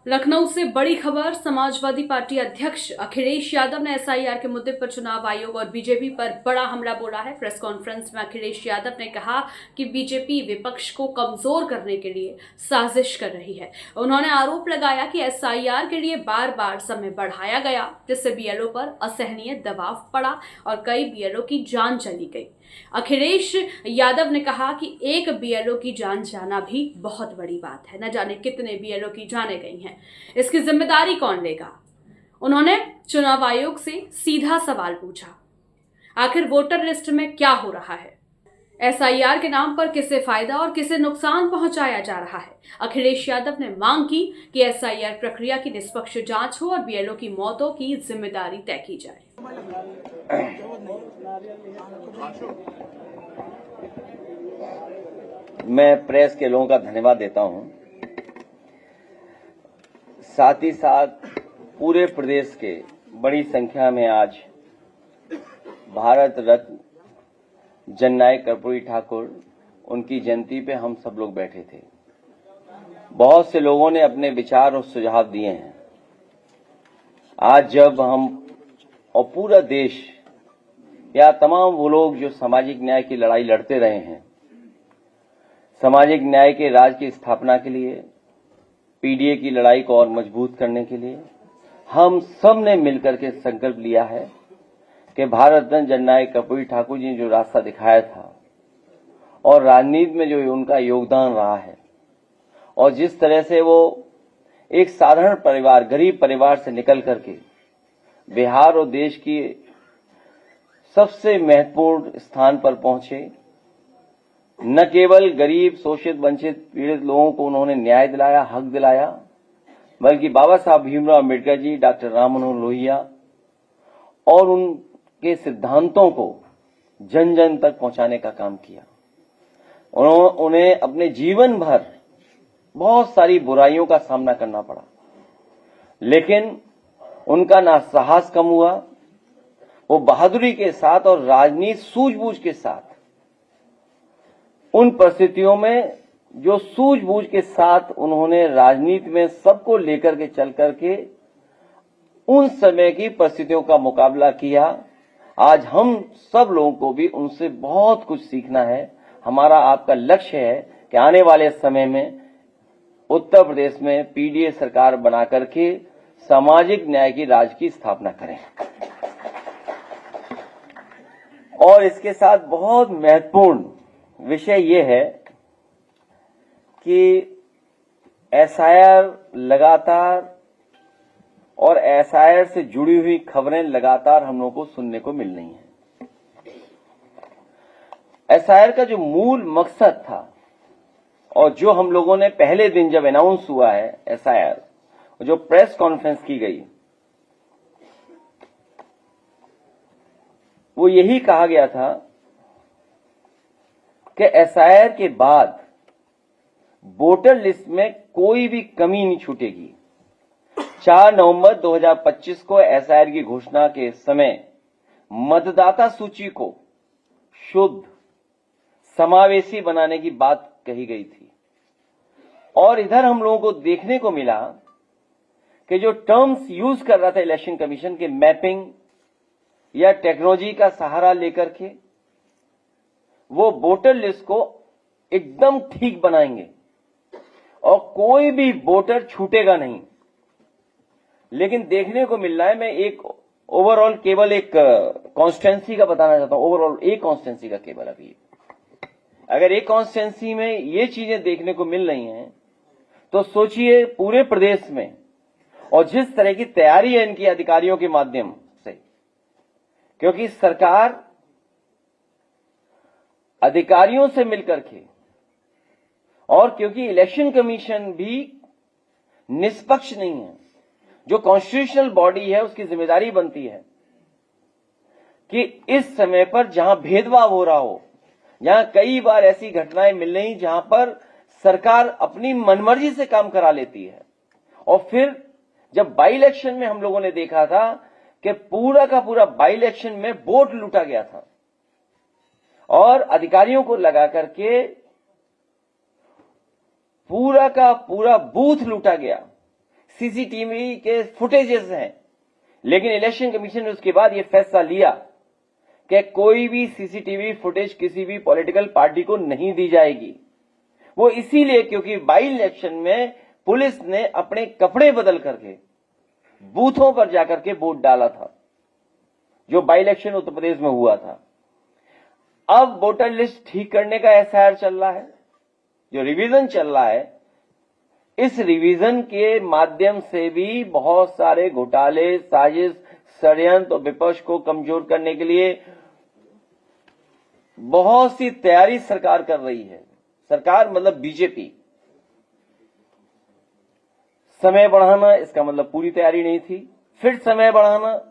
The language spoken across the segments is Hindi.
लखनऊ से बड़ी खबर। समाजवादी पार्टी अध्यक्ष अखिलेश यादव ने एसआईआर के मुद्दे पर चुनाव आयोग और बीजेपी पर बड़ा हमला बोला है। प्रेस कॉन्फ्रेंस में अखिलेश यादव ने कहा कि बीजेपी विपक्ष को कमजोर करने के लिए साजिश कर रही है। उन्होंने आरोप लगाया कि एसआईआर के लिए बार बार समय बढ़ाया गया, जिससे बीएलओ पर असहनीय दबाव पड़ा और कई बीएलओ की जान चली गई। अखिलेश यादव ने कहा कि एक बीएलओ की जान जाना भी बहुत बड़ी बात है। न जाने कितने बीएलओ की जानें गई हैं, इसकी जिम्मेदारी कौन लेगा। उन्होंने चुनाव आयोग से सीधा सवाल पूछा, आखिर वोटर लिस्ट में क्या हो रहा है, एसआईआर के नाम पर किसे फायदा और किसे नुकसान पहुंचाया जा रहा है। अखिलेश यादव ने मांग की कि एसआईआर प्रक्रिया की निष्पक्ष जांच हो और बीएलओ की मौतों की जिम्मेदारी तय की जाए। मैं प्रेस के लोगों का धन्यवाद देता हूं। साथ ही साथ पूरे प्रदेश के बड़ी संख्या में आज भारत रत्न जननायक कर्पूरी ठाकुर उनकी जयंती पे हम सब लोग बैठे थे। बहुत से लोगों ने अपने विचार और सुझाव दिए हैं। आज जब हम और पूरा देश या तमाम वो लोग जो सामाजिक न्याय की लड़ाई लड़ते रहे हैं, सामाजिक न्याय के राज की स्थापना के लिए, पीडीए की लड़ाई को और मजबूत करने के लिए हम सब ने मिलकर के संकल्प लिया है कि भारत रत्न जननायक कर्पूरी ठाकुर जी ने जो रास्ता दिखाया था और राजनीति में जो उनका योगदान रहा है और जिस तरह से वो एक साधारण परिवार, गरीब परिवार से निकल करके बिहार और देश की सबसे महत्वपूर्ण स्थान पर पहुंचे, न केवल गरीब, शोषित, वंचित, पीड़ित लोगों को उन्होंने न्याय दिलाया, हक दिलाया, बल्कि बाबा साहब भीमराव अम्बेडकर जी, डॉक्टर राम मनोहर लोहिया और उनके सिद्धांतों को जन जन तक पहुंचाने का काम किया। उन्हें अपने जीवन भर बहुत सारी बुराइयों का सामना करना पड़ा, लेकिन उनका ना साहस कम हुआ। वो बहादुरी के साथ और राजनीति सूझबूझ के साथ उन परिस्थितियों में जो सूझबूझ के साथ उन्होंने राजनीति में सबको लेकर के चल करके उन समय की परिस्थितियों का मुकाबला किया। आज हम सब लोगों को भी उनसे बहुत कुछ सीखना है। हमारा आपका लक्ष्य है कि आने वाले समय में उत्तर प्रदेश में पीडीए सरकार बना करके सामाजिक न्याय की राज की स्थापना करें। और इसके साथ बहुत महत्वपूर्ण विषय ये है कि एसआईआर लगातार और एसआईआर से जुड़ी हुई खबरें लगातार हम लोगों को सुनने को मिल रही हैं। एसआईआर का जो मूल मकसद था और जो हम लोगों ने पहले दिन जब अनाउंस हुआ है एसआईआर, जो प्रेस कॉन्फ्रेंस की गई, वो यही कहा गया था कि एसआईआर के बाद वोटर लिस्ट में कोई भी कमी नहीं छूटेगी। 4 नवंबर 2025 को एसआईआर की घोषणा के समय मतदाता सूची को शुद्ध, समावेशी बनाने की बात कही गई थी। और इधर हम लोगों को देखने को मिला कि जो टर्म्स यूज कर रहा था इलेक्शन कमीशन के, मैपिंग या टेक्नोलॉजी का सहारा लेकर के वो वोटर लिस्ट को एकदम ठीक बनाएंगे और कोई भी वोटर छूटेगा नहीं। लेकिन देखने को मिल रहा है, मैं एक ओवरऑल केवल एक कॉन्स्टिट्यूंसी का बताना चाहता हूं, ओवरऑल एक कॉन्स्टिट्यूंसी का केवल। अभी अगर एक कॉन्स्टिट्यूंसी में ये चीजें देखने को मिल रही हैं तो सोचिए पूरे प्रदेश में, और जिस तरह की तैयारी है इनकी अधिकारियों के माध्यम से, क्योंकि सरकार अधिकारियों से मिलकर के और क्योंकि इलेक्शन कमीशन भी निष्पक्ष नहीं है, जो कॉन्स्टिट्यूशनल बॉडी है उसकी जिम्मेदारी बनती है कि इस समय पर जहां भेदभाव हो रहा हो, जहां कई बार ऐसी घटनाएं मिल रही जहां पर सरकार अपनी मनमर्जी से काम करा लेती है। और फिर जब बाई इलेक्शन में हम लोगों ने देखा था कि पूरा का पूरा बाई इलेक्शन में वोट लूटा गया था और अधिकारियों को लगा करके पूरा का पूरा बूथ लूटा गया, सीसीटीवी के फुटेजेस हैं, लेकिन इलेक्शन कमीशन ने उसके बाद यह फैसला लिया कि कोई भी सीसीटीवी फुटेज किसी भी पॉलिटिकल पार्टी को नहीं दी जाएगी। वो इसीलिए क्योंकि बाई इलेक्शन में पुलिस ने अपने कपड़े बदल करके बूथों पर जाकर के वोट डाला था, जो बाई इलेक्शन उत्तर प्रदेश में हुआ था। अब वोटर लिस्ट ठीक करने का एसआईआर चल रहा है, जो रिवीजन चल रहा है, इस रिवीजन के माध्यम से भी बहुत सारे घोटाले, साजिश, षड्यंत्र और विपक्ष को कमजोर करने के लिए बहुत सी तैयारी सरकार कर रही है। सरकार मतलब बीजेपी। समय बढ़ाना इसका मतलब पूरी तैयारी नहीं थी, फिर समय बढ़ाना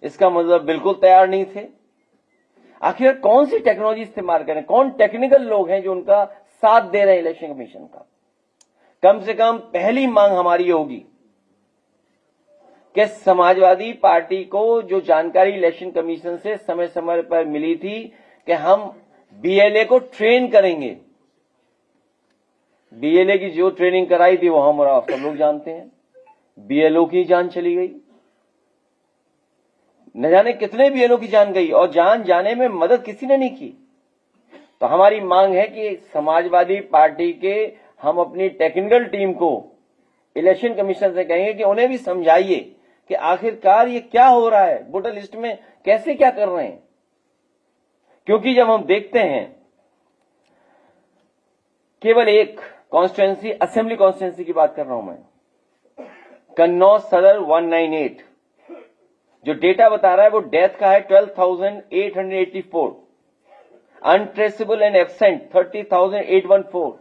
इसका मतलब बिल्कुल तैयार नहीं थे। आखिर कौन सी टेक्नोलॉजी इस्तेमाल करें, कौन टेक्निकल लोग हैं जो उनका साथ दे रहे हैं इलेक्शन कमीशन का। कम से कम पहली मांग हमारी होगी कि समाजवादी पार्टी को जो जानकारी इलेक्शन कमीशन से समय समय पर मिली थी कि हम बीएलए को ट्रेन करेंगे, बीएलए की जो ट्रेनिंग कराई थी वो हम और आप सब लोग जानते हैं, बीएलओ की जान चली गई। न जाने कितने बीएलओ की जान गई और जान जाने में मदद किसी ने नहीं की। तो हमारी मांग है कि समाजवादी पार्टी के हम अपनी टेक्निकल टीम को इलेक्शन कमीशन से कहेंगे कि उन्हें भी समझाइए कि आखिरकार ये क्या हो रहा है, वोटर लिस्ट में कैसे क्या कर रहे हैं। क्योंकि जब हम देखते हैं केवल एक कॉन्स्टिट्यूंसी, असेंबली कॉन्स्टिट्यूंसी की बात कर रहा हूं मैं, कन्नौज सदर 198, जो डेटा बता रहा है वो डेथ का है 12,884, अनट्रेसेबल एंड एब्सेंट 30,814,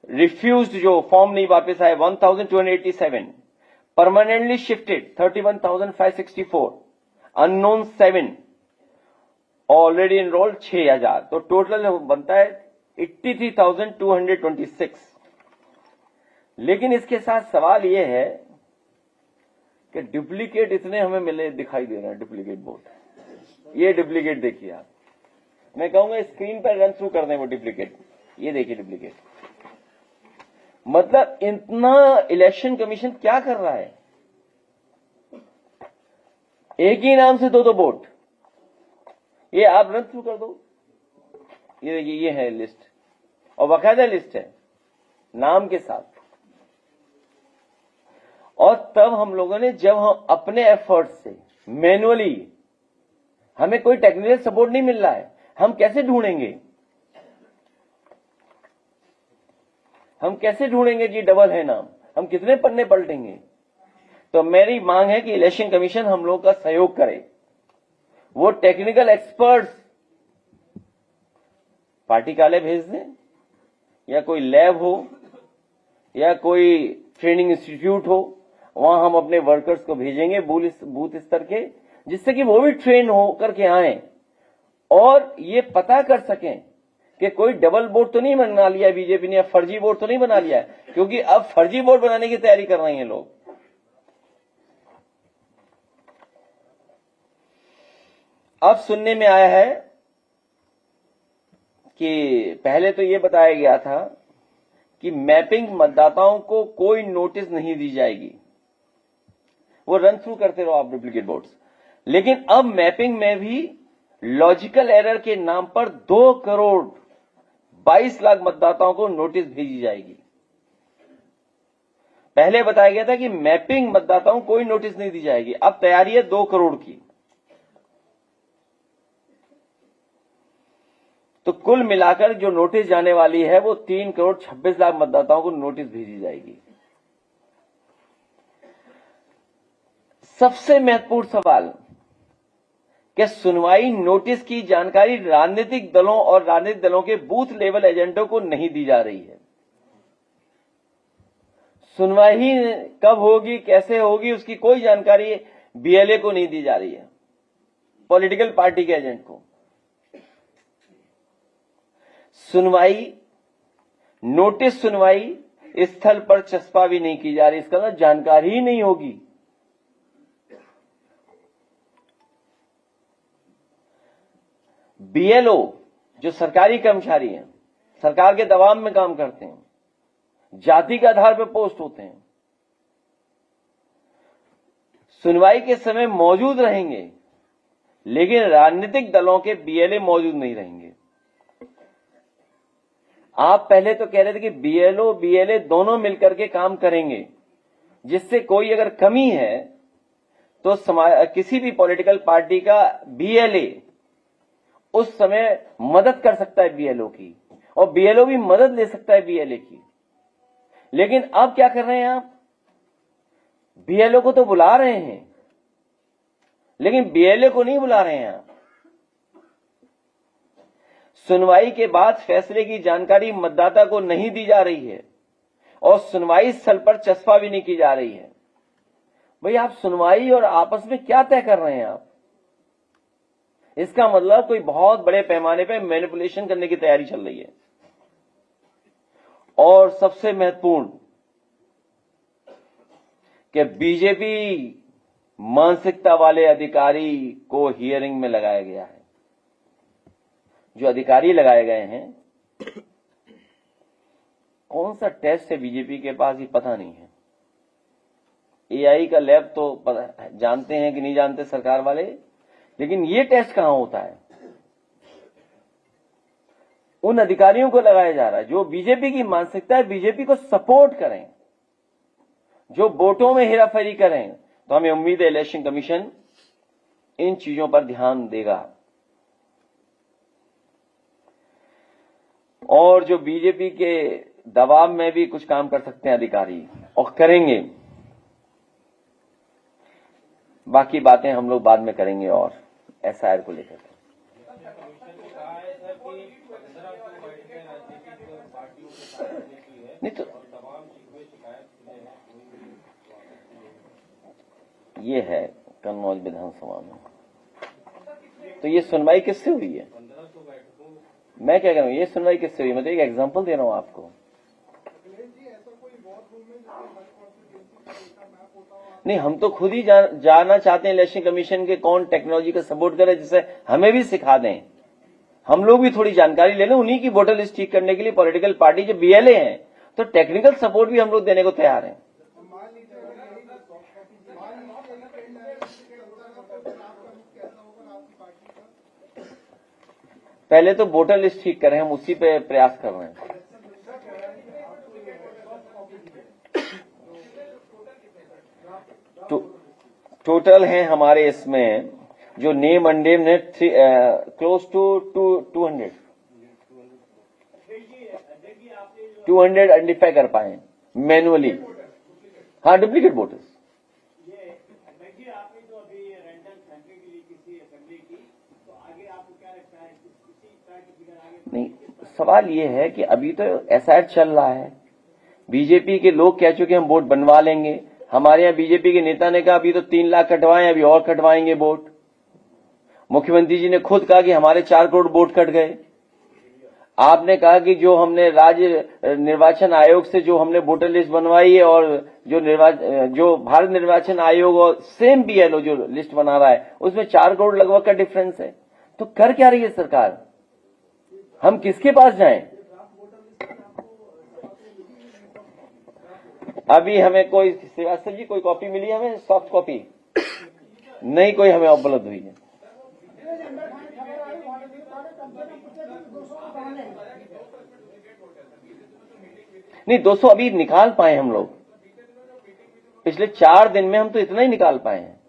रिफ्यूज्ड जो फॉर्म नहीं वापस आए 1,287, permanently shifted 31,564, unknown 7, already enrolled 6,000, तो टोटल बनता है 83,226। लेकिन इसके साथ सवाल यह है कि डुप्लीकेट इतने हमें मिले दिखाई दे रहे हैं। डुप्लीकेट वोट, ये डुप्लीकेट देखिए आप, मैं कहूंगा स्क्रीन पर रन थ्रू कर दें वो डुप्लीकेट। ये देखिए डुप्लीकेट, मतलब इतना इलेक्शन कमीशन क्या कर रहा है। एक ही नाम से दो वोट, ये आप रन थ्रू कर दो। ये देखिए, ये है लिस्ट और बाकायदा लिस्ट है नाम के साथ। और तब हम लोगों ने, जब हम अपने एफर्ट से मैनुअली, हमें कोई टेक्निकल सपोर्ट नहीं मिल रहा है, हम कैसे ढूंढेंगे, हम कैसे ढूंढेंगे जी डबल है नाम, हम कितने पन्ने पलटेंगे। तो मेरी मांग है कि इलेक्शन कमीशन हम लोग का सहयोग करे, वो टेक्निकल एक्सपर्ट्स पार्टी कार्यालय भेज दें, या कोई लैब हो या कोई ट्रेनिंग इंस्टीट्यूट हो, वहां हम अपने वर्कर्स को भेजेंगे बूथ स्तर के, जिससे कि वो भी ट्रेन होकर के आए और ये पता कर सकें कि कोई डबल वोट तो नहीं बना लिया बीजेपी ने, या फर्जी वोट तो नहीं बना लिया, क्योंकि अब फर्जी वोट बनाने की तैयारी कर रहे हैं लोग। अब सुनने में आया है कि पहले तो ये बताया गया था कि मैपिंग मतदाताओं को कोई नोटिस नहीं दी जाएगी, वो रन थ्रू करते रहो आप डुप्लीकेट वोट्स। लेकिन अब मैपिंग में भी लॉजिकल एरर के नाम पर 2,22,00,000 मतदाताओं को नोटिस भेजी जाएगी। पहले बताया गया था कि मैपिंग मतदाताओं को कोई नोटिस नहीं दी जाएगी, अब तैयारी है 2 करोड़ की। तो कुल मिलाकर जो नोटिस जाने वाली है वो 3,26,00,000 मतदाताओं को नोटिस भेजी जाएगी। सबसे महत्वपूर्ण सवाल कि सुनवाई नोटिस की जानकारी राजनीतिक दलों और राजनीतिक दलों के बूथ लेवल एजेंटों को नहीं दी जा रही है। सुनवाई कब होगी, कैसे होगी, उसकी कोई जानकारी बीएलए को नहीं दी जा रही है, पॉलिटिकल पार्टी के एजेंट को। सुनवाई, नोटिस सुनवाई स्थल पर चस्पा भी नहीं की जा रही, इसका मतलब जानकारी ही नहीं होगी। बीएलओ जो सरकारी कर्मचारी हैं, सरकार के दबाव में काम करते हैं, जाति के आधार पर पोस्ट होते हैं, सुनवाई के समय मौजूद रहेंगे, लेकिन राजनीतिक दलों के बीएलए मौजूद नहीं रहेंगे। आप पहले तो कह रहे थे कि बीएलओ बीएलए दोनों मिलकर के काम करेंगे, जिससे कोई अगर कमी है तो किसी भी पॉलिटिकल पार्टी का बीएलए उस समय मदद कर सकता है बीएलओ की, और बीएलओ भी मदद ले सकता है बीएलए की। लेकिन अब क्या कर रहे हैं आप? बीएलओ को तो बुला रहे हैं, लेकिन बीएलए को नहीं बुला रहे हैं आप। सुनवाई के बाद फैसले की जानकारी मतदाता को नहीं दी जा रही है, और सुनवाई स्थल पर चस्पा भी नहीं की जा रही है। भाई, आप सुनवाई और आपस में क्या तय कर रहे हैं आप? इसका मतलब कोई बहुत बड़े पैमाने पे मैनिपुलेशन करने की तैयारी चल रही है। और सबसे महत्वपूर्ण कि बीजेपी मानसिकता वाले अधिकारी को हियरिंग में लगाया गया है। जो अधिकारी लगाए गए हैं, कौन सा टेस्ट है बीजेपी के पास ये पता नहीं है। एआई का लैब तो जानते हैं कि नहीं जानते सरकार वाले, लेकिन ये टेस्ट कहां होता है? उन अधिकारियों को लगाया जा रहा है जो बीजेपी की मानसिकता है, बीजेपी को सपोर्ट करें, जो वोटों में हेराफेरी करें। तो हमें उम्मीद है इलेक्शन कमीशन इन चीजों पर ध्यान देगा, और जो बीजेपी के दबाव में भी कुछ काम कर सकते हैं अधिकारी, और करेंगे। बाकी बातें हम लोग बाद में करेंगे। और एसआईआर को लेकर नहीं, तो ये है कन्नौज विधानसभा में, तो ये सुनवाई किससे हुई है? मैं क्या कह रहा हूं, ये सुनवाई किससे हुई? मैं तो एक एग्जांपल दे रहा हूं आपको। नहीं, हम तो खुद ही जानना चाहते हैं इलेक्शन कमीशन के कौन टेक्नोलॉजी का सपोर्ट करे, जिससे हमें भी सिखा दें, हम लोग भी थोड़ी जानकारी ले लें। उन्हीं की वोटर लिस्ट ठीक करने के लिए पॉलिटिकल पार्टी जो बीएलए हैं, तो टेक्निकल सपोर्ट भी हम लोग देने को तैयार हैं। पहले तो वोटर लिस्ट ठीक करें, हम उसी पे प्रयास कर रहे हैं। टोटल हैं हमारे इसमें जो नेम अननेम है क्लोज टू 200 आइडेंटिफाई कर पाए मैनुअली। हाँ, डुप्लीकेट वोटर्स। नहीं, सवाल ये है कि अभी तो एसआईआर चल रहा है, बीजेपी के लोग कह चुके हम वोट बनवा लेंगे। हमारे यहाँ बीजेपी के नेता ने कहा अभी तो 3 लाख कटवाए, अभी और कटवाएंगे वोट। मुख्यमंत्री जी ने खुद कहा कि हमारे 4 करोड़ वोट कट गए। आपने कहा कि जो हमने राज्य निर्वाचन आयोग से जो हमने वोटर लिस्ट बनवाई है, और जो भारत निर्वाचन आयोग और सेम बीएलओ जो लिस्ट बना रहा है, उसमें 4 करोड़ लगभग का डिफरेंस है। तो कर क्या रही है सरकार? हम किसके पास जाएं? अभी हमें कोई, श्रीवास्तव जी, कोई कॉपी मिली है हमें? सॉफ्ट कॉपी नहीं कोई हमें उपलब्ध हुई है। नहीं, 200 अभी निकाल पाए हम लोग। पिछले 4 दिन में हम तो इतना ही निकाल पाए हैं।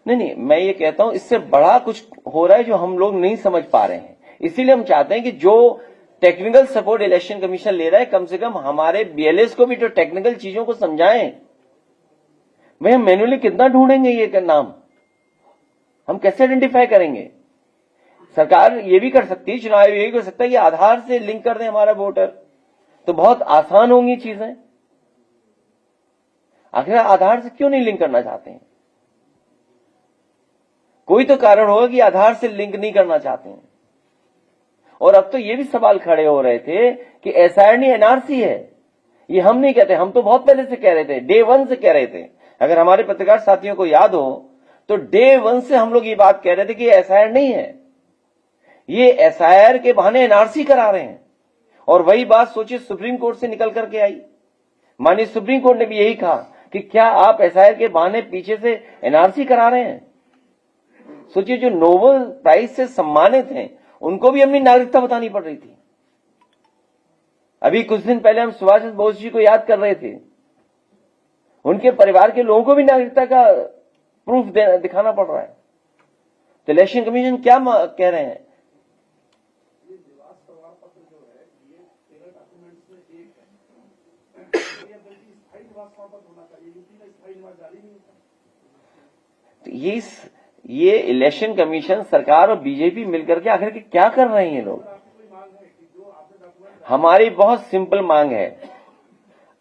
नहीं, मैं ये कहता हूं इससे बड़ा कुछ हो रहा है जो हम लोग नहीं समझ पा रहे हैं। इसीलिए हम चाहते हैं कि जो टेक्निकल सपोर्ट इलेक्शन कमीशन ले रहा है, कम से कम हमारे बीएलएस को भी तो टेक्निकल चीजों को समझाएं। भाई, हम मैन्युअली कितना ढूंढेंगे ये नाम? हम कैसे आइडेंटिफाई करेंगे? सरकार ये भी कर सकती है, चुनाव आयोग ये भी कर सकता है कि आधार से लिंक कर दें हमारा वोटर, तो बहुत आसान होंगी चीजें। आखिर आधार से क्यों नहीं लिंक करना चाहते हैं? कोई तो कारण होगा कि आधार से लिंक नहीं करना चाहते हैं। और अब तो ये भी सवाल खड़े हो रहे थे कि एसआईआर नहीं एनआरसी है। ये हम नहीं कहते, हम तो बहुत पहले से कह रहे थे, डे 1 से कह रहे थे। अगर हमारे पत्रकार साथियों को याद हो तो डे 1 से हम लोग ये बात कह रहे थे कि एसआईआर नहीं है, ये एसआईआर के बहाने एनआरसी करा रहे हैं। और वही बात सोचिए सुप्रीम कोर्ट से निकल करके आई। माननीय सुप्रीम कोर्ट ने भी यही कहा कि क्या आप एसआईआर के बहाने पीछे से एनआरसी करा रहे हैं। सोचिए, जो नोबेल प्राइज से सम्मानित हैं उनको भी अपनी नागरिकता बतानी पड़ रही थी। अभी कुछ दिन पहले हम सुभाष चंद्र बोस जी को याद कर रहे थे, उनके परिवार के लोगों को भी नागरिकता का प्रूफ दिखाना पड़ रहा है। तो इलेक्शन कमीशन क्या कह रहे हैं? तो ये इलेक्शन कमीशन, सरकार और बीजेपी मिलकर के आखिर क्या कर रहे हैं ये लोग? हमारी बहुत सिंपल मांग है,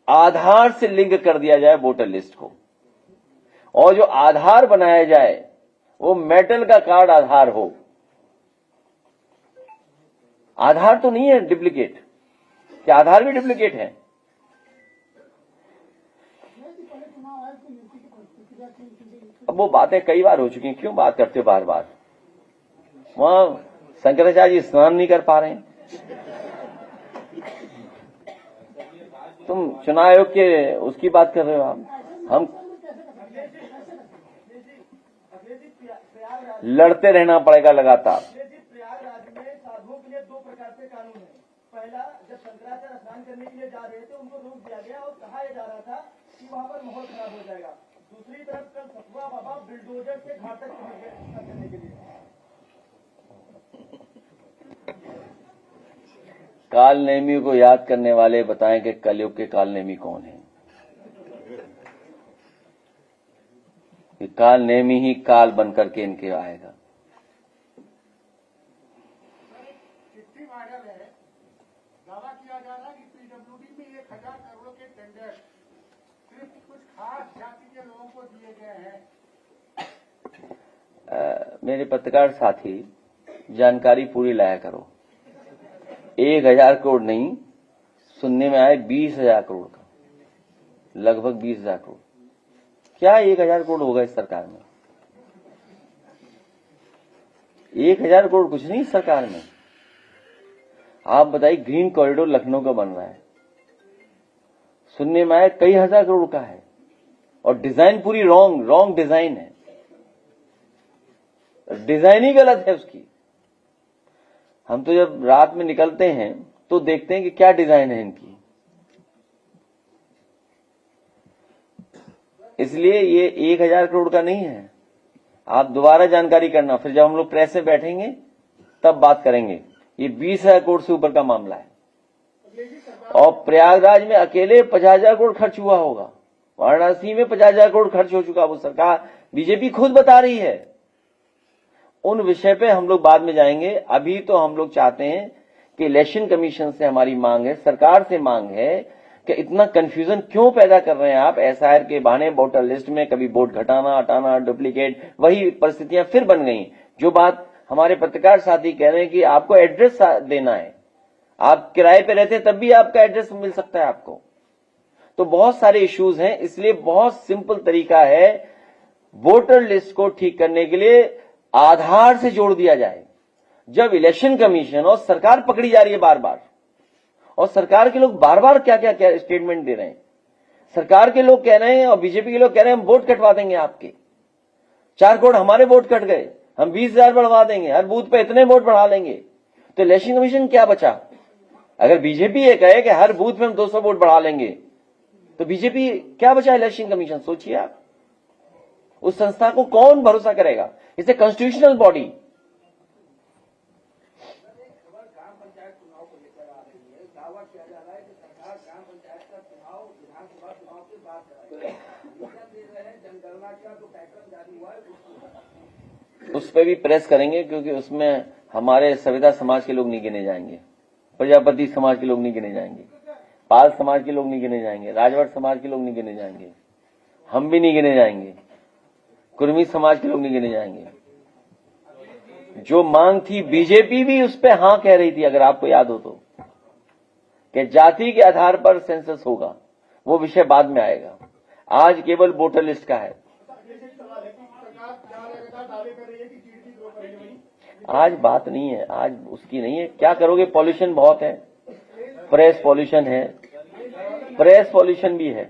आधार से लिंक कर दिया जाए वोटर लिस्ट को, और जो आधार बनाया जाए वो मेटल का कार्ड आधार हो। आधार तो नहीं है डुप्लीकेट, क्या आधार भी डुप्लीकेट है? अब वो बातें कई बार हो चुकी हैं, क्यों बात करते हो बार बार? वहां शंकराचार्य जी स्नान नहीं कर पा रहे हैं, तुम चुनाव आयोग के उसकी बात कर रहे हो। हम लड़ते रहना पड़ेगा लगातार। प्रयागराज में साधुओं के लिए 2 प्रकार से कानून है। पहला, जब शंकराचार्य स्नान करने के लिए जा रहे थे उनको रोक दिया गया और कहा जा रहा था कि वहां पर माहौल खराब हो जाएगा। दूसरी तरफ कल सतुआ बाबा बिल्डोजर से घाट तक पहुंच गए स्नान करने के लिए। काल नेमी को याद करने वाले बताएं कि कलयुग के काल नेमी कौन है? कि काल नेमी ही काल बनकर के इनके आएगा। चिट्ठी वायरल है, दावा किया जा रहा है कि पीडब्ल्यूडी में 1000 करोड़ के टेंडर सिर्फ कुछ खास जाति के लोगों को दिए गए हैं। मेरे पत्रकार साथी, जानकारी पूरी लाया करो। 1000 करोड़ नहीं, सुनने में आए 20,000 करोड़ का, लगभग 20,000 करोड़। क्या 1000 करोड़ होगा इस सरकार में? 1000 करोड़ कुछ नहीं इस सरकार में। आप बताइए, ग्रीन कॉरिडोर लखनऊ का बन रहा है, सुनने में आए कई हजार करोड़ का है, और डिजाइन पूरी रॉन्ग डिजाइन है, डिजाइन ही गलत है उसकी। हम तो जब रात में निकलते हैं तो देखते हैं कि क्या डिजाइन है इनकी। इसलिए ये 1000 करोड़ का नहीं है। आप दोबारा जानकारी करना, फिर जब हम लोग प्रेस में बैठेंगे तब बात करेंगे। ये 20,000 करोड़ से ऊपर का मामला है, और प्रयागराज में अकेले 50,000 करोड़ खर्च हुआ होगा, वाराणसी में 50,000 करोड़ खर्च हो चुका। वो सरकार, बीजेपी खुद बता रही है। उन विषय पे हम लोग बाद में जाएंगे। अभी तो हम लोग चाहते हैं कि इलेक्शन कमीशन से हमारी मांग है, सरकार से मांग है कि इतना कंफ्यूजन क्यों पैदा कर रहे हैं आप एसआईआर के बहाने। वोटर लिस्ट में कभी वोट घटाना हटाना, डुप्लीकेट, वही परिस्थितियां फिर बन गई। जो बात हमारे पत्रकार साथी कह रहे हैं कि आपको एड्रेस देना है, आप किराए पे रहते हैं तब भी आपका एड्रेस मिल सकता है आपको। तो बहुत सारे इश्यूज हैं, इसलिए बहुत सिंपल तरीका है, वोटर लिस्ट को ठीक करने के लिए आधार से जोड़ दिया जाए। जब इलेक्शन कमीशन और सरकार पकड़ी जा रही है बार बार, और सरकार के लोग बार बार क्या क्या स्टेटमेंट दे रहे हैं, सरकार के लोग कह रहे हैं और बीजेपी के लोग कह रहे हैं हम वोट कटवा देंगे आपके, 4 करोड़ हमारे वोट कट गए, हम 20,000 बढ़वा देंगे, हर बूथ पे इतने वोट बढ़ा लेंगे। तो इलेक्शन कमीशन क्या बचा? अगर बीजेपी ये कहे कि हर बूथ में हम 200 वोट बढ़ा लेंगे, तो बीजेपी क्या बचा इलेक्शन कमीशन? सोचिए आप, उस संस्था को कौन भरोसा करेगा? इसे कॉन्स्टिट्यूशनल बॉडी। ग्राम पंचायत चुनाव को लेकर आ रही है, दावा किया जा रहा है कि सरकार ग्राम पंचायत का चुनाव विधानसभा चुनाव के बाद कराएगी। जनगणना का जो पैटर्न जारी हुआ है उस पर भी प्रेस करेंगे, क्योंकि उसमें हमारे सविता समाज के लोग नहीं गिने जाएंगे, प्रजापति समाज के लोग नहीं गिने जाएंगे, पाल समाज के लोग नहीं गिने जाएंगे, राजभर समाज के लोग नहीं गिने जाएंगे, हम भी नहीं गिने जाएंगे, कुर्मी समाज के लोग नहीं गिने जाएंगे। जो मांग थी, बीजेपी भी उस पर हां कह रही थी, अगर आपको याद हो तो, कि जाति के आधार पर सेंसस होगा, वो विषय बाद में आएगा। आज केवल वोटर लिस्ट का है। आज बात नहीं है, आज उसकी नहीं है। क्या करोगे? पॉल्यूशन बहुत है, प्रेस पॉल्यूशन है, प्रेस पॉल्यूशन भी है।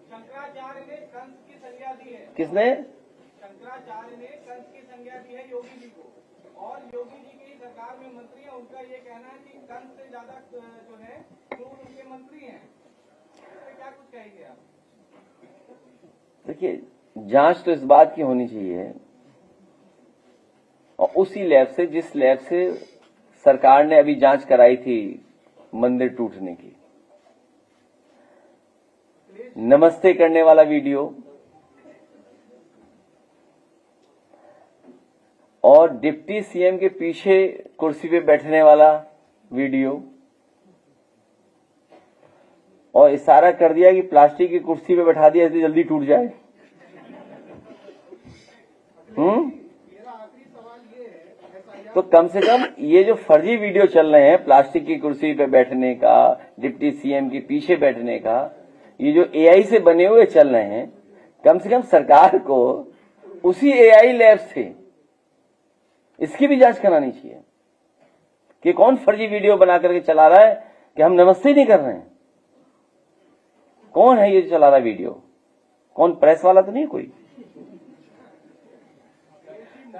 शंकराचार्य ने कंस की संज्ञा दी है। किसने? शंकराचार्य ने कंस की संज्ञा दी है योगी जी को, और योगी जी की सरकार में मंत्री है, उनका ये कहना है कि कंस से ज्यादा जो है वो उनके मंत्री हैं। तो क्या कुछ कहेंगे आप? देखिए, जांच तो इस बात की होनी चाहिए, और उसी लैब से, जिस लैब से सरकार ने अभी जांच कराई थी मंदिर टूटने की, नमस्ते करने वाला वीडियो और डिप्टी सीएम के पीछे कुर्सी पे बैठने वाला वीडियो, और इशारा कर दिया कि प्लास्टिक की कुर्सी पे बैठा दिया इसलिए जल्दी टूट जाए। तो कम से कम ये जो फर्जी वीडियो चल रहे हैं प्लास्टिक की कुर्सी पे बैठने का, डिप्टी सीएम के पीछे बैठने का, ये जो एआई से बने हुए चल रहे हैं, कम से कम सरकार को उसी एआई लैब से इसकी भी जांच करानी चाहिए कि कौन फर्जी वीडियो बना करके चला रहा है कि हम नमस्ते नहीं कर रहे हैं। कौन है ये चला रहा वीडियो? कौन? प्रेस वाला तो नहीं कोई?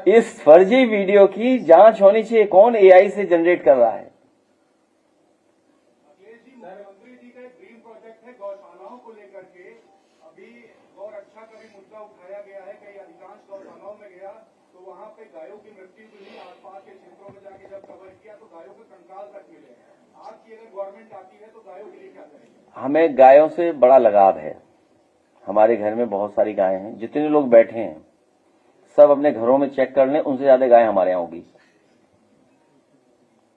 इस फर्जी वीडियो की जांच होनी चाहिए, कौन एआई से जनरेट कर रहा है। मुख्यमंत्री जी का एक ड्रीम प्रोजेक्ट है गौशालाओं को लेकर के। अभी गौ रक्षा का भी मुद्दा उठाया गया है। कई अधिकांश गौशालाओं में गया तो वहां पे गायों की मृत्यु हुई। आसपास के क्षेत्रों में जाके जब कवर किया तो गायों के कंकाल तक मिले। आपकी अगर गवर्नमेंट आती है तो गायों के लिए क्या करेंगे? हमें गायों से बड़ा लगाव है। हमारे घर में बहुत सारी गायें हैं। जितने लोग बैठे हैं सब अपने घरों में चेक कर लें, उनसे ज्यादा गाय हमारे यहाँ होगी।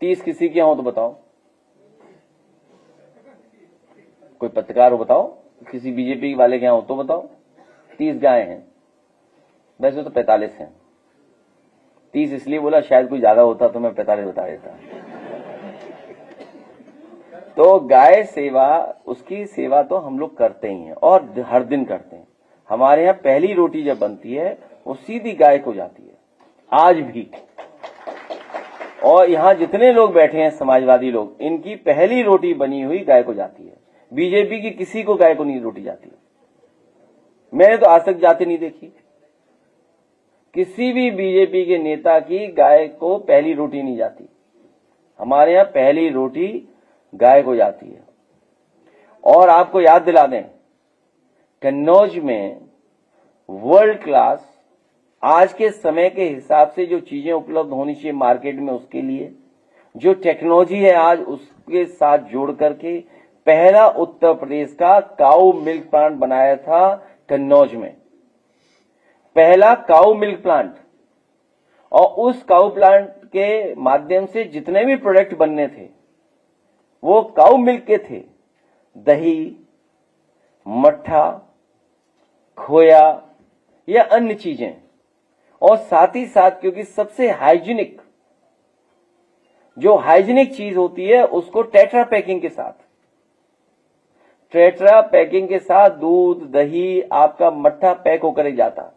30 किसी के यहाँ हो तो बताओ, कोई पत्रकार हो बताओ, किसी बीजेपी वाले के यहाँ हो तो बताओ। 30 गायें हैं, वैसे तो 45 हैं। 30 इसलिए बोला, शायद कोई ज्यादा होता तो मैं 45 बता देता। तो गाय सेवा, उसकी सेवा तो हम लोग करते ही हैं और हर दिन करते हैं। हमारे यहाँ पहली रोटी जब बनती है वो सीधी गाय को जाती है, आज भी। और यहाँ जितने लोग बैठे हैं समाजवादी लोग, इनकी पहली रोटी बनी हुई गाय को जाती है। बीजेपी की किसी को गाय को नहीं रोटी जाती। मैंने तो आज तक जाते नहीं देखी। किसी भी बीजेपी के नेता की गाय को पहली रोटी नहीं जाती। हमारे यहाँ पहली रोटी गाय को जाती है। और आपको याद दिला दें, कन्नौज में वर्ल्ड क्लास आज के समय के हिसाब से जो चीजें उपलब्ध होनी चाहिए मार्केट में, उसके लिए जो टेक्नोलॉजी है आज उसके साथ जोड़ करके पहला उत्तर प्रदेश का काऊ मिल्क प्लांट बनाया था कन्नौज में। पहला काऊ मिल्क प्लांट। और उस काऊ प्लांट के माध्यम से जितने भी प्रोडक्ट बनने थे वो काऊ मिल्क के थे। दही, मट्ठा, खोया या अन्य चीजें। और साथ ही साथ क्योंकि सबसे हाइजीनिक, जो हाइजीनिक चीज होती है उसको टेट्रा पैकिंग के साथ दूध, दही, आपका मट्ठा पैक होकर ही जाता।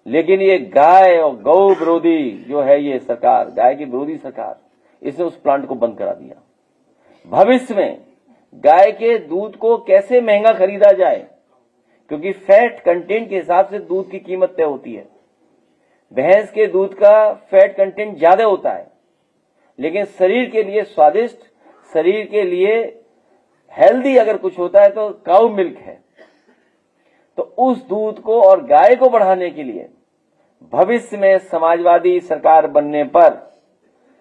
लेकिन ये गाय और गौ विरोधी जो है ये सरकार, गाय की विरोधी सरकार, इसने उस प्लांट को बंद करा दिया। भविष्य में गाय के दूध को कैसे महंगा खरीदा जाए, क्योंकि फैट कंटेंट के हिसाब से दूध की कीमत तय होती है। भैंस के दूध का फैट कंटेंट ज्यादा होता है, लेकिन शरीर के लिए स्वादिष्ट, शरीर के लिए हेल्दी अगर कुछ होता है तो काऊ मिल्क है। तो उस दूध को और गाय को बढ़ाने के लिए भविष्य में समाजवादी सरकार बनने पर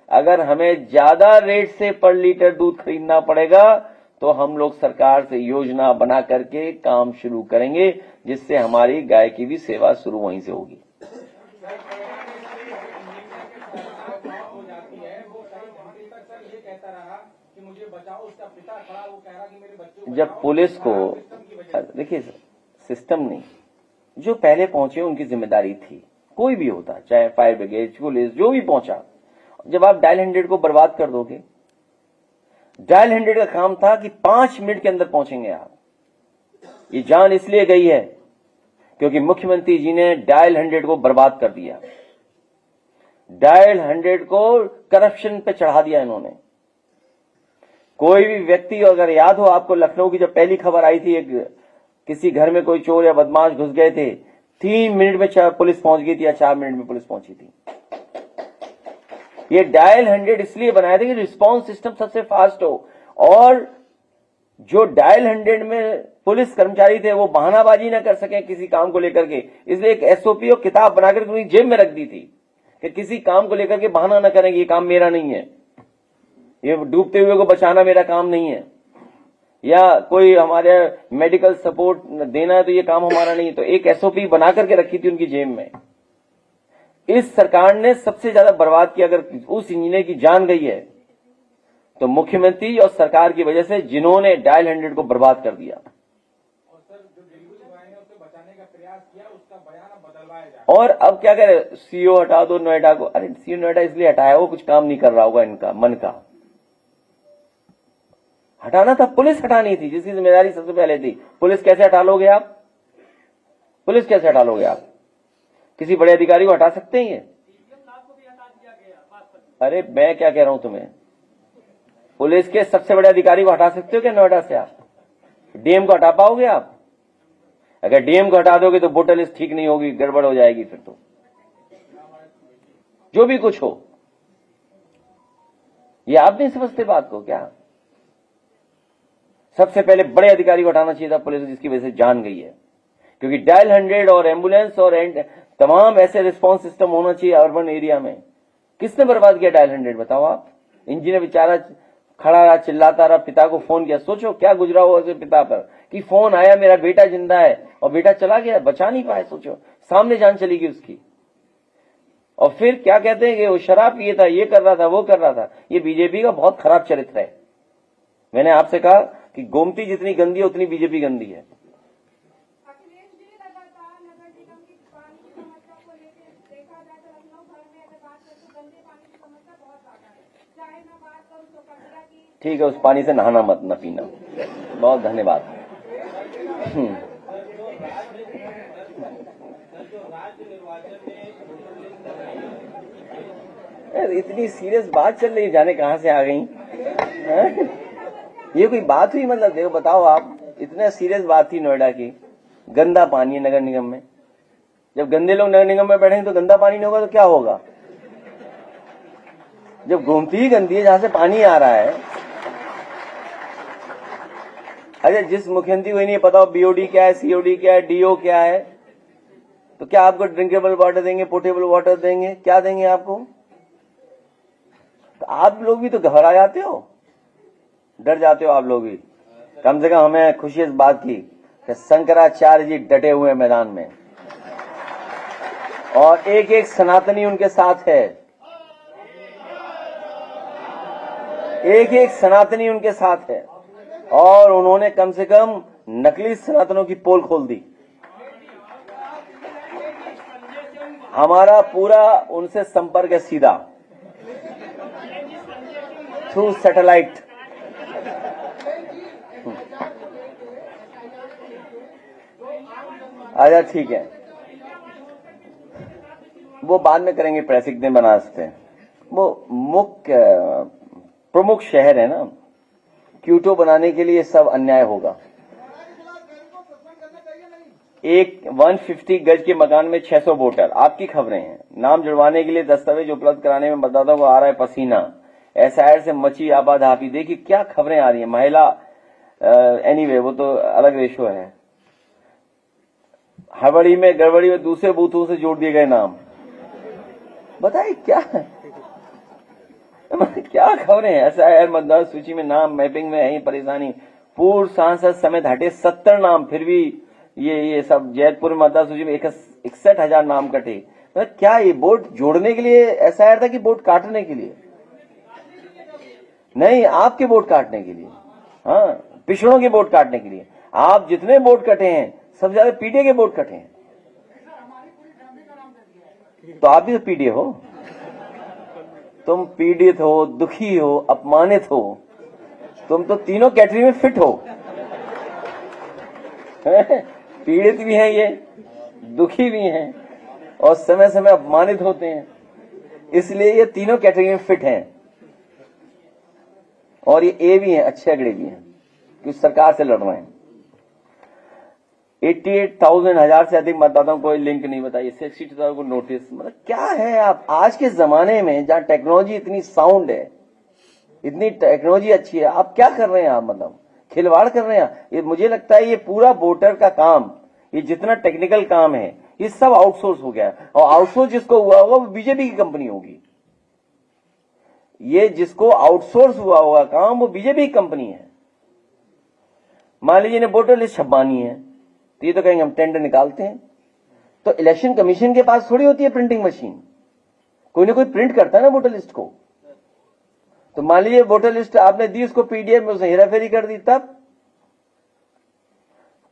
अगर हमें ज्यादा रेट से पर लीटर दूध खरीदना पड़ेगा तो हम लोग सरकार से योजना बना करके काम शुरू करेंगे, जिससे हमारी गाय की भी सेवा शुरू वहीं से होगी। जब पुलिस को, देखिए सिस्टम नहीं, जो पहले पहुंचे उनकी जिम्मेदारी थी। कोई भी होता, चाहे फायर ब्रिगेड, पुलिस, जो भी पहुंचा। जब आप डायल 100 को बर्बाद कर दोगे, डायल 100 का काम था कि 5 मिनट के अंदर पहुंचेंगे आप। ये जान इसलिए गई है क्योंकि मुख्यमंत्री जी ने डायल 100 को बर्बाद कर दिया। डायल 100 को करप्शन पे चढ़ा दिया इन्होंने। कोई भी व्यक्ति, अगर याद हो आपको, लखनऊ की जब पहली खबर आई थी, एक किसी घर में कोई चोर या बदमाश घुस गए थे, 3 मिनट में पुलिस पहुंच गई थी या 4 मिनट में पुलिस पहुंची थी। ये डायल 100 इसलिए बनाया था कि रिस्पांस सिस्टम सबसे फास्ट हो, और जो डायल 100 में पुलिस कर्मचारी थे वो बहानाबाजी ना कर सके किसी काम को लेकर के, इसलिए एक एसओपी और किताब बनाकर उनकी जेब में रख दी थी कि किसी काम को लेकर के बहाना ना करेंगे, ये काम मेरा नहीं है, ये डूबते हुए को बचाना मेरा काम नहीं है, या कोई हमारे मेडिकल सपोर्ट देना है तो ये काम हमारा नहीं है। तो एक एसओपी बना करके रखी थी उनकी जेब में। इस सरकार ने सबसे ज्यादा बर्बाद किया, अगर उस इंजीनियर की जान गई है तो मुख्यमंत्री और सरकार की वजह से, जिन्होंने डायल 100 को बर्बाद कर दिया। और सर जो डिलीवरी बॉय ने उसे बचाने का प्रयास किया, उसका बयान अब बदलवाया जाए। और अब क्या करे, सीओ हटा दो नोएडा को। अरे सीओ नोएडा इसलिए हटाया, वो कुछ काम नहीं कर रहा होगा इनका मन का। हटाना था, पुलिस हटानी थी, जिसकी जिम्मेदारी सबसे पहले थी। पुलिस कैसे हटा लोगे आप? पुलिस कैसे हटा लोगे आप? किसी बड़े अधिकारी को हटा सकते हैं ये? अरे मैं क्या कह रहा हूं तुम्हें, पुलिस के सबसे बड़े अधिकारी को हटा सकते हो क्या नोएडा से आप? डीएम को हटा पाओगे आप? अगर डीएम को हटा दोगे तो वोटर लिस्ट ठीक नहीं होगी, गड़बड़ हो जाएगी। फिर तो जो भी कुछ हो, ये आप नहीं समझते बात को क्या? सबसे पहले बड़े अधिकारी को हटाना चाहिए था पुलिस, जिसकी वजह से जान गई है। क्योंकि डायल 100 और एम्बुलेंस और तमाम ऐसे रिस्पांस सिस्टम होना चाहिए अर्बन एरिया में। किसने बर्बाद किया डायल 100 बताओ आप? इंजीनियर बेचारा खड़ा रहा, चिल्लाता रहा, पिता को फोन किया। सोचो क्या गुजरा हुआ उसके पिता पर कि फोन आया, मेरा बेटा जिंदा है, और बेटा चला गया, बचा नहीं पाए। सोचो, सामने जान चली गई उसकी। और फिर क्या कहते हैं कि वो शराब पिए था, ये कर रहा था, वो कर रहा था। ये बीजेपी का बहुत खराब चरित्र है। मैंने आपसे कहा कि गोमती जितनी गंदी है उतनी बीजेपी गंदी है। अखिलेश जी लगातार नगर निगम की पानी की समस्या को लेकर देखा जाए तो लखनऊ भर में अगर बात करें तो गंदे पानी की समस्या बहुत ज्यादा है। चाहे मैं बात करूं तो कचरा की। ठीक है, उस पानी से नहाना मत, न पीना। बहुत धन्यवाद। इतनी सीरियस बात चल रही, जाने कहां से आ गई। ये कोई बात हुई? मतलब देखो, बताओ आप, इतना सीरियस बात थी नोएडा की, गंदा पानी है नगर निगम में। जब गंदे लोग नगर निगम में बैठेंगे तो गंदा पानी नहीं होगा तो क्या होगा? जब गोमती ही गंदी है जहां से पानी आ रहा है। अच्छा, जिस मुख्यमंत्री को ही नहीं पता बीओडी क्या है, सीओडी क्या है, डीओ क्या है, तो क्या आपको ड्रिंकेबल वाटर देंगे, पोर्टेबल वाटर देंगे, क्या देंगे आपको? तो आप लोग भी तो घबरा जाते हो, डर जाते हो आप लोग भी। कम से कम हमें खुशी इस बात की कि शंकराचार्य जी डटे हुए हैं मैदान में, और एक एक सनातनी उनके साथ है, एक एक सनातनी उनके साथ है, और उन्होंने कम से कम नकली सनातनों की पोल खोल दी। हमारा पूरा उनसे संपर्क है सीधा, थ्रू सैटेलाइट। अच्छा ठीक है, वो बाद में करेंगे। प्रेस एक दिन बना सकते हैं। वो मुख्य प्रमुख शहर है ना, क्यूटो बनाने के लिए सब अन्याय होगा। एक 150 गज के मकान में 600 वोटर। आपकी खबरें हैं, नाम जुड़वाने के लिए दस्तावेज उपलब्ध कराने में मतदाताओं को आ रहा है पसीना। एसआईआर से मची आबाधापी। देखिए क्या खबरें आ रही है। महिला एनीवे वो तो अलग रेशो है। हड़बड़ी में गड़बड़ी में दूसरे बूथों से जोड़ दिए गए नाम। बताइए क्या क्या खबरें हैं। एसआईआर मतदाता सूची में नाम मैपिंग में है परेशानी। पूर्व सांसद समेत हटे 70 नाम, फिर भी ये सब जैतपुर मतदाता सूची में 61,000 नाम कटे। मतलब क्या ये वोट जोड़ने के लिए एसआईआर था कि वोट काटने के लिए? नहीं, आपके वोट काटने के लिए। हाँ, पिछड़ों के वोट काटने के लिए। आप जितने वोट कटे हैं सबसे ज्यादा पीडीए के वोट कटे हैं। तो आप भी तो पीडीए हो। तुम पीड़ित हो, दुखी हो, अपमानित हो, तुम तो तीनों कैटेगरी में फिट हो। पीड़ित भी हैं ये, दुखी भी हैं, और समय समय अपमानित होते हैं। इसलिए ये तीनों कैटेगरी में फिट हैं। और ये ए भी हैं, अच्छे अगड़े भी हैं, क्योंकि सरकार से लड़ रहे हैं। 88,000 हजार से अधिक मतदाताओं को लिंक नहीं बताइए, 62,000 को नोटिस। मतलब क्या है आप आज के जमाने में जहां टेक्नोलॉजी इतनी साउंड है, इतनी टेक्नोलॉजी अच्छी है, आप क्या कर रहे हैं? आप मतलब खिलवाड़ कर रहे हैं। ये मुझे लगता है ये पूरा वोटर का काम, ये जितना टेक्निकल काम है, ये सब आउटसोर्स हो गया है। और आउटसोर्स जिसको हुआ होगा वो बीजेपी की कंपनी होगी। ये जिसको आउटसोर्स हुआ होगा काम, वो बीजेपी की कंपनी है। मान लीजिए ने वोटर लिस्ट छपवानी है, तो ये तो कहेंगे हम टेंडर निकालते हैं। तो इलेक्शन कमीशन के पास थोड़ी होती है प्रिंटिंग मशीन, कोई ना कोई प्रिंट करता है ना वोटर लिस्ट को। तो मान लीजिए वोटर लिस्ट आपने दी, उसको पीडीएफ में उसने हेराफेरी कर दी, तब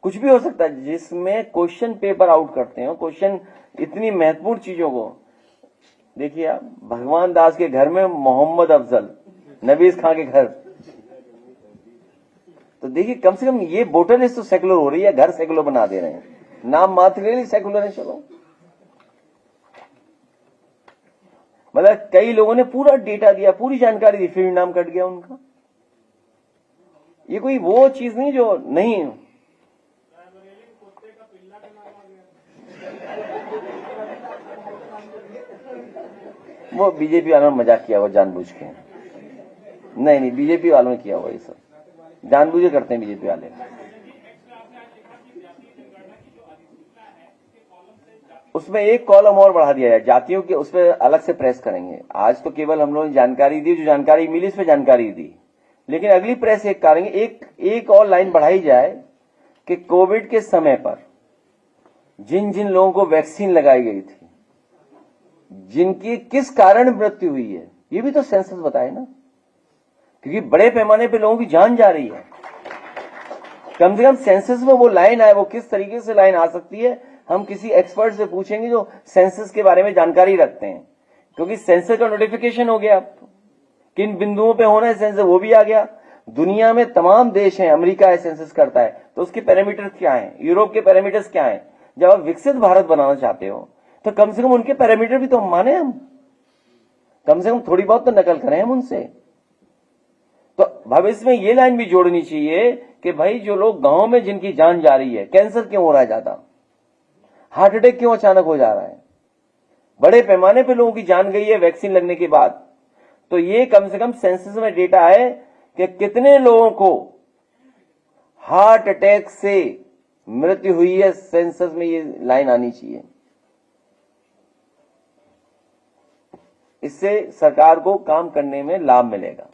कुछ भी हो सकता है। जिसमें क्वेश्चन पेपर आउट करते हैं, क्वेश्चन इतनी महत्वपूर्ण चीजों को देखिए आप, भगवान दास के घर में मोहम्मद अफजल, नबीस खां के घर, तो देखिए कम से कम ये वोटर लिस्ट तो सेकुलर हो रही है, घर सेकुलर बना दे रहे हैं, नाम मात्र के लिए सेकुलर है। चलो मतलब कई लोगों ने पूरा डेटा दिया, पूरी जानकारी दी, फिर नाम कट गया उनका। ये कोई वो चीज नहीं जो नहीं। वो बीजेपी वालों ने मजाक किया हुआ जानबूझ के। नहीं, बीजेपी वालों ने किया हुआ, ये सब जानबूझ के करते हैं बीजेपी वाले। उसमें एक कॉलम और बढ़ा दिया है जातियों के, उस पर अलग से प्रेस करेंगे। आज तो केवल हम लोगों ने जानकारी दी, जो जानकारी मिली इस पर जानकारी दी, लेकिन अगली प्रेस एक करेंगे, एक और लाइन बढ़ाई जाए कि कोविड के समय पर जिन जिन लोगों को वैक्सीन लगाई गई थी, जिनकी किस कारण मृत्यु हुई है, ये भी तो सेंसस बताए ना, क्योंकि बड़े पैमाने पे लोगों की जान जा रही है। कम से कम सेंसस में वो लाइन आए, वो किस तरीके से लाइन आ सकती है, हम किसी एक्सपर्ट से पूछेंगे जो सेंसस के बारे में जानकारी रखते हैं, क्योंकि सेंसस का नोटिफिकेशन हो गया, किन बिंदुओं पे होना है सेंसस वो भी आ गया। दुनिया में तमाम देश हैं, अमेरिका है सेंसस करता है, तो उसके पैरामीटर्स क्या हैं, यूरोप के पैरामीटर्स क्या हैं। जब आप विकसित भारत बनाना चाहते हो तो कम से कम उनके पैरामीटर भी तो हम माने, हम कम से कम थोड़ी बहुत तो नकल करें हम उनसे। तो भविष्य में ये लाइन भी जोड़नी चाहिए कि भाई जो लोग गांव में जिनकी जान जा रही है, कैंसर क्यों हो रहा है ज्यादा, हार्ट अटैक क्यों अचानक हो जा रहा है, बड़े पैमाने पे लोगों की जान गई है वैक्सीन लगने के बाद, तो ये कम से कम सेंसस में डेटा है कि कितने लोगों को हार्ट अटैक से मृत्यु हुई है, सेंसस में ये लाइन आनी चाहिए। इससे सरकार को काम करने में लाभ मिलेगा,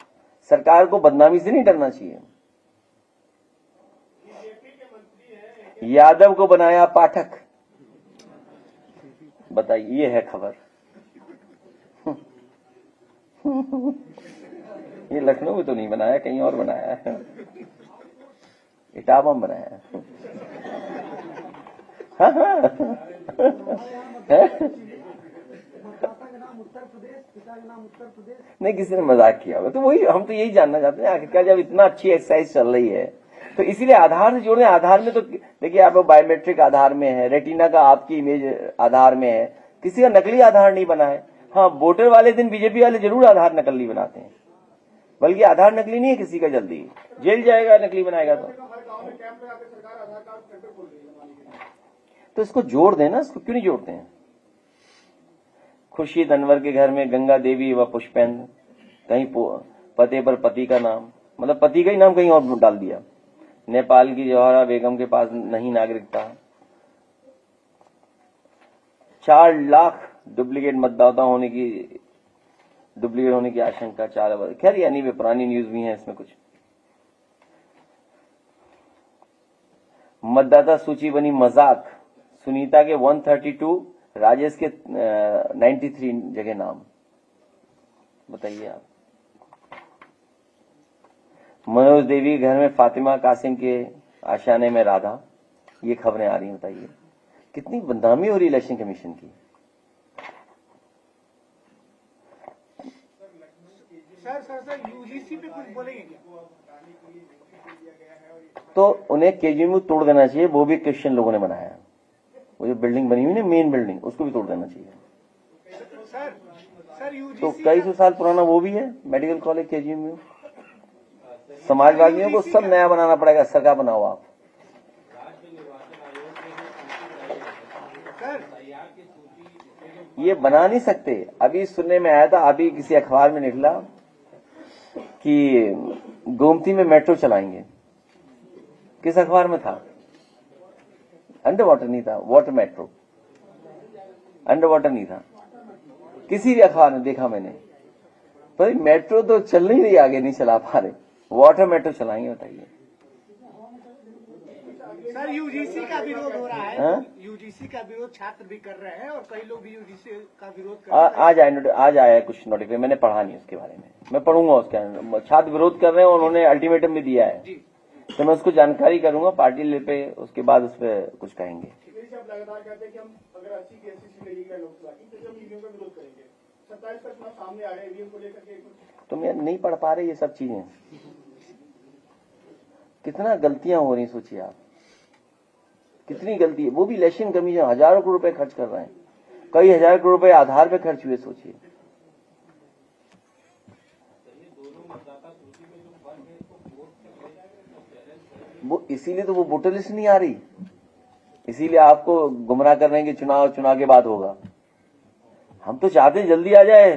सरकार को बदनामी से नहीं डरना चाहिए। यादव को बनाया पाठक, बताइए, ये है खबर। ये लखनऊ में तो नहीं बनाया, कहीं और बनाया है, इटावा में बनाया है। नहीं, किसी ने मजाक किया होगा, तो वही हम तो यही जानना चाहते हैं आखिरकार, जब इतना अच्छी एक्सरसाइज चल रही है तो इसीलिए आधार से जोड़े। आधार में तो देखिए आप बायोमेट्रिक आधार में है, रेटिना का आपकी इमेज आधार में है, किसी का नकली आधार नहीं बना है। हाँ, वोटर वाले दिन बीजेपी वाले जरूर आधार नकली बनाते हैं, बल्कि आधार नकली नहीं है किसी का, जल्दी जेल जाएगा नकली बनाएगा तो इसको जोड़ देना, इसको क्यों नहीं जोड़ते हैं। खुर्शीद अनवर के घर में गंगा देवी व पुष्पेंद्र, कहीं पते पर पति का नाम, मतलब पति का ही नाम कहीं और डाल दिया। नेपाल की जवाहरा बेगम के पास नहीं नागरिकता। 4 लाख डुप्लीकेट मतदाता होने की आशंका। 4 खैर यानी वे पुरानी न्यूज भी है इसमें कुछ। मतदाता सूची बनी मजाक, सुनीता के 132, राजेश के 93 जगह नाम। बताइए आप। मनोज देवी घर में फातिमा कासिम के आशाने में राधा, ये खबरें आ रही हैं। बताइए कितनी बदनामी हो रही इलेक्शन कमीशन की। सर यूजीसी पे कुछ बोलेंगे क्या? तो उन्हें केजीएमयू तोड़ देना चाहिए, वो भी क्रिश्चियन लोगों ने बनाया। वो जो बिल्डिंग बनी हुई ना, मेन बिल्डिंग, उसको भी तोड़ देना चाहिए। सर तो कई सौ साल पुराना वो भी है मेडिकल कॉलेज केजीएमयू। समाजवादियों को सब नया बनाना पड़ेगा, सरकार बनाओ आप। ये बना नहीं सकते। अभी सुनने में आया था, अभी किसी अखबार में निकला कि गोमती में मेट्रो चलाएंगे। किस अखबार में था? अंडर वाटर नहीं था, वाटर मेट्रो, अंडर वाटर नहीं था, किसी भी अखबार में देखा मैंने। पर मेट्रो तो चल नहीं रही, आगे नहीं चला पा रहे, वाटर मेट्रो चलाएंगे। बताइए सर, यूजीसी का विरोध हो रहा है। यूजीसी का विरोध छात्र भी कर रहे हैं और कई लोग भी यूजीसी का विरोध कर रहे हैं। आज आया कुछ नोटिफिकेशन, मैंने पढ़ा नहीं उसके बारे में, मैं पढ़ूंगा उसके अंदर। छात्र विरोध कर रहे हैं, उन्होंने अल्टीमेटम भी दिया है, तो मैं उसको जानकारी करूंगा पार्टी ले पे, उसके बाद उस पर कुछ कहेंगे। लगातार कहते हैं कि हम अगर 80 की एससी लगेगी लोकसभा की तो हम ईवीएम का विरोध करेंगे। 27 का चुनाव सामने आ रहे हैं, ईवीएम को लेकर के तुम यार नहीं पढ़ पा रहे ये सब चीजें। कितना गलतियां हो रही सोचिए आप, कितनी गलती है। वो भी इलेक्शन कमीशन हजारों करोड़ रुपए खर्च कर रहे हैं, कई हजार करोड़ रुपए आधार पे खर्च हुए। सोचिए वो, इसीलिए तो वो वोटर लिस्ट नहीं आ रही, इसीलिए आपको गुमराह कर रहे हैं कि चुनाव के बाद होगा। हम तो चाहते हैं जल्दी आ जाए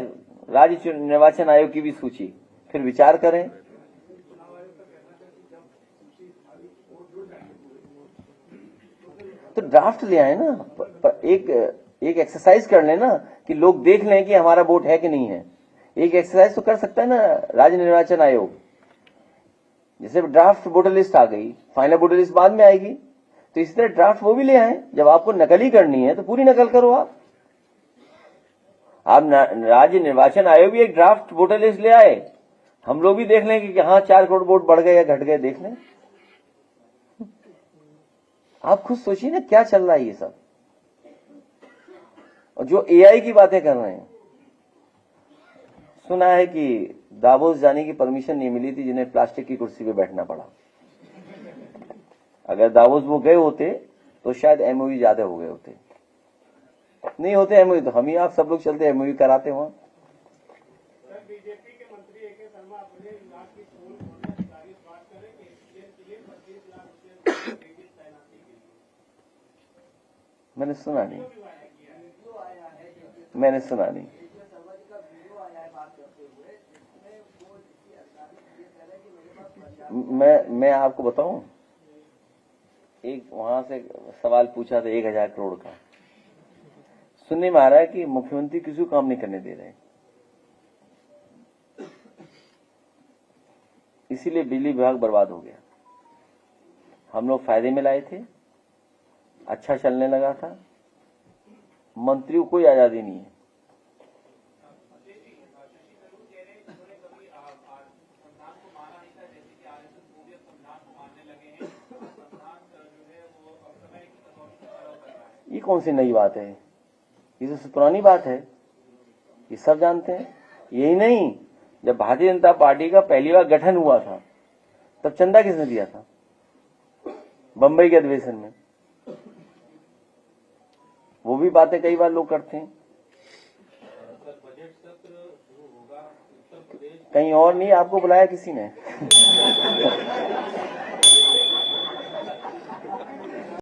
राज्य निर्वाचन आयोग की भी सूची, फिर विचार करें। तो ड्राफ्ट ले आए ना, एक एक्सरसाइज कर लें ना, कि लोग देख लें कि हमारा वोट है कि नहीं है। एक एक्सरसाइज तो कर सकता है ना राज्य निर्वाचन आयोग। जैसे ड्राफ्ट वोटर लिस्ट आ गई, फाइनल वोटर लिस्ट बाद में आएगी, तो इसी तरह ड्राफ्ट वो भी ले आए। जब आपको नकल ही करनी है तो पूरी नकल करो आप राज्य निर्वाचन आयोग भी एक ड्राफ्ट वोटर लिस्ट ले आए, हम लोग भी देख लें कि हाँ 4 करोड़ वोट बढ़ गए या घट गए, देख लें। आप खुद सोचिए ना क्या चल रहा है ये सब। और जो एआई की बातें कर रहे हैं, सुना है कि दावोस जाने की परमिशन नहीं मिली थी, जिन्हें प्लास्टिक की कुर्सी पे बैठना पड़ा। अगर दावोस वो गए होते तो शायद एमओयू ज्यादा हो गए होते। नहीं होते एमओयू तो हम ही आप सब लोग चलते एमओयू कराते वहां। बीजेपी के मंत्री AK शर्मा अपने इलाज की स्कूल खोलने अधिकारी से बात करें कि इसके लिए 25 लाख रुपए देगी तैनाती के लिए। मैंने सुना नहीं, मैंने सुना नहीं। मैं आपको बताऊं, एक वहां से सवाल पूछा था 1000 करोड़ का, सुनने में आ रहा है कि मुख्यमंत्री किसी को काम नहीं करने दे रहे, इसीलिए बिजली विभाग बर्बाद हो गया। हम लोग फायदे में लाए थे, अच्छा चलने लगा था, मंत्रियों को कोई आजादी नहीं है। ये कौन सी नई बात है? ये तो पुरानी बात है, ये सब जानते हैं। यही नहीं, जब भारतीय जनता पार्टी का पहली बार गठन हुआ था तब चंदा किसने दिया था? बंबई के अधिवेशन में। वो भी बातें कई बार लोग करते हैं। कहीं और नहीं, आपको बुलाया किसी ने?